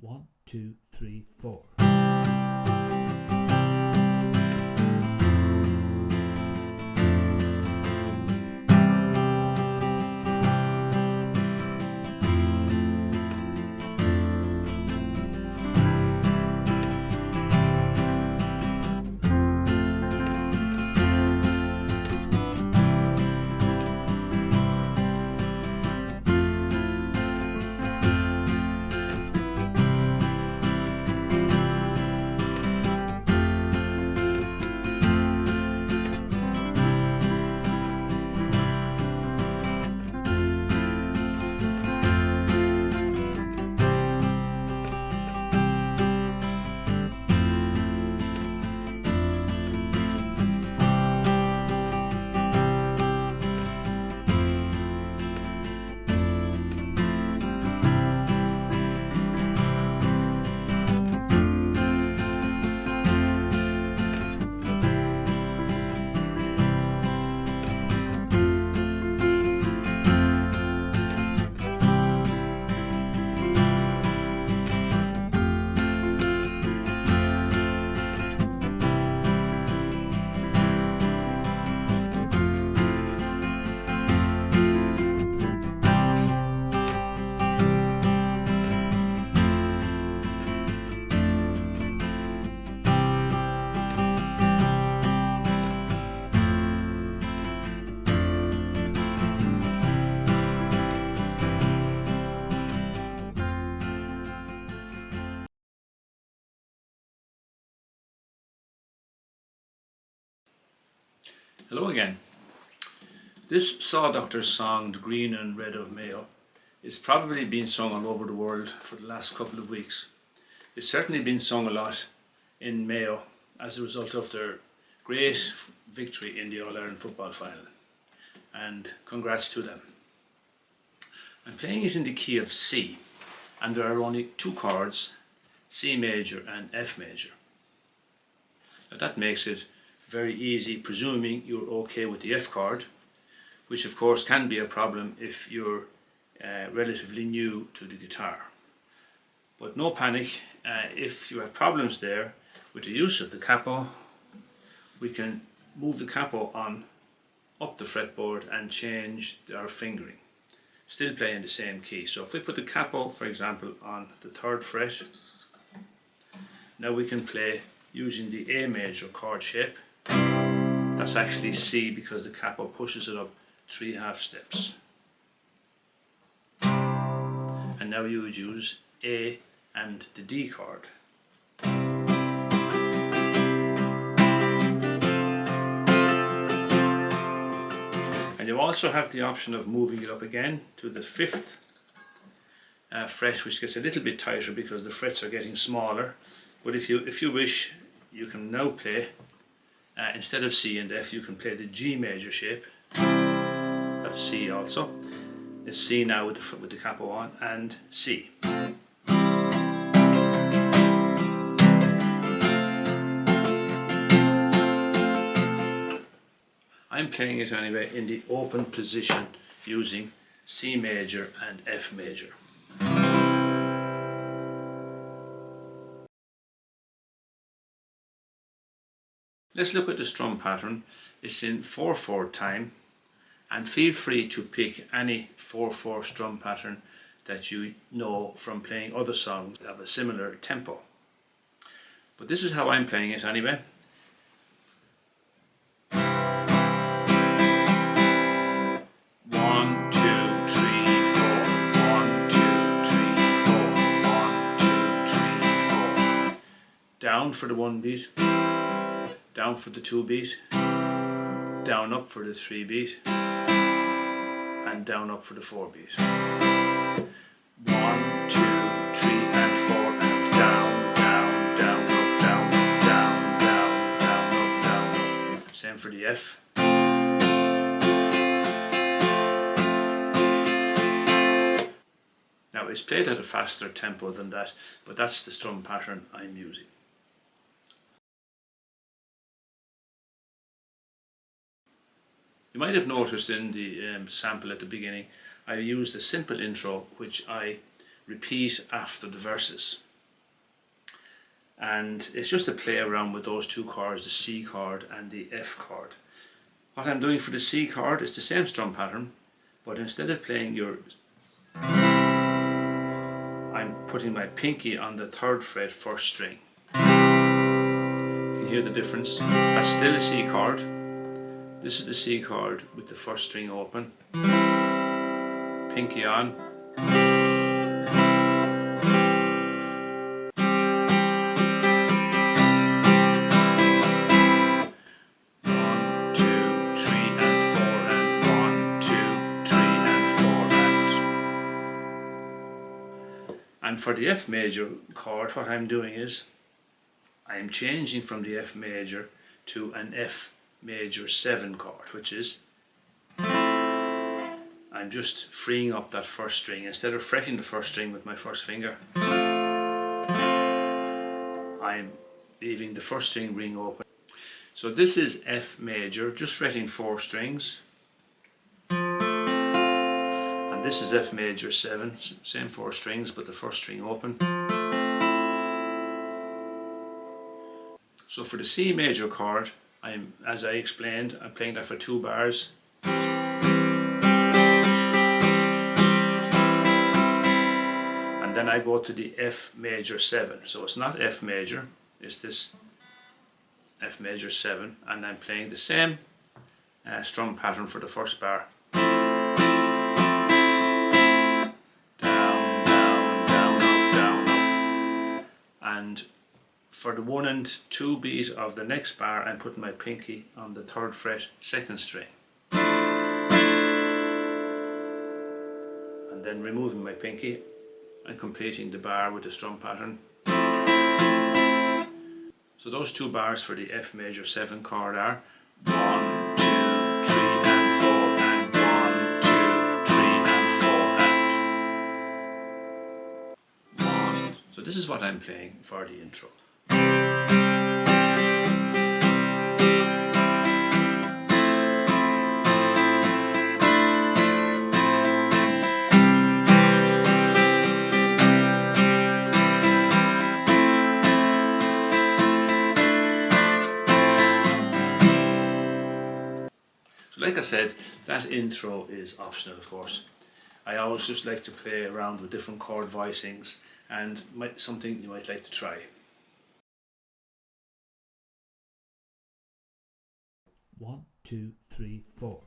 1, 2, 3, 4. Hello again. This Saw Doctor's song, The Green and Red of Mayo, is probably being sung all over the world for the last couple of weeks. It's certainly been sung a lot in Mayo as a result of their great victory in the All-Ireland football final. And congrats to them. I'm playing it in the key of C, and there are only two chords, C major and F major. Now that makes it very easy, presuming you're okay with the F chord, which of course can be a problem if you're relatively new to the guitar. But no panic, if you have problems there with the use of the capo, we can move the capo on up the fretboard and change our fingering, still playing the same key. So if we put the capo, for example, on the 3rd fret, now we can play using the A major chord shape. That's actually C because the capo pushes it up 3/2 steps. And now you would use A and the D chord. And you also have the option of moving it up again to the 5th fret, which gets a little bit tighter because the frets are getting smaller. But if you wish, you can now play instead of C and F, you can play the G major shape. That's C also. It's C now with the capo on, and C. I'm playing it anyway in the open position using C major and F major. Let's look at the strum pattern. It's in 4/4 time, and feel free to pick any 4/4 strum pattern that you know from playing other songs that have a similar tempo. But this is how I'm playing it anyway. Down for the 1 beat, down for the 2 beat, down up for the 3 beat, and down up for the 4 beat. 1, 2, 3 and 4, and down, down, down, up, down, down, down, down, up, down, up. Same for the F. Now it's played at a faster tempo than that, but that's the strum pattern I'm using. You might have noticed in the sample at the beginning, I used a simple intro which I repeat after the verses. and it's just to play around with those two chords, the C chord and the F chord. What I'm doing for the C chord is the same strum pattern, but instead of playing I'm putting my pinky on the 3rd fret 1st string. You can hear the difference. That's still a C chord. This is the C chord with the 1st string open. Pinky on. And for the F major chord, what I'm doing is I'm changing from the F major to an F major 7 chord, which is I'm just freeing up that 1st string. Instead of fretting the 1st string with my 1st finger, I'm leaving the 1st string ring open. So this is F major, just fretting 4 strings. This is F major 7, same 4 strings but the 1st string open. So for the C major chord, as I explained, I'm playing that for 2 bars. And then I go to the F major 7. So it's not F major, it's this F major 7, and I'm playing the same strum pattern for the 1st bar. And for the 1 and 2 beat of the next bar, I'm putting my pinky on the 3rd fret 2nd string. And then removing my pinky and completing the bar with the strum pattern. So those 2 bars for the F major 7 chord are 1, 2, 3 and 4 and 1, 2, 3 and 4 and 1. So this is what I'm playing for the intro. So like I said, that intro is optional, of course. I always just like to play around with different chord voicings, and something you might like to try. 1, 2, 3, 4.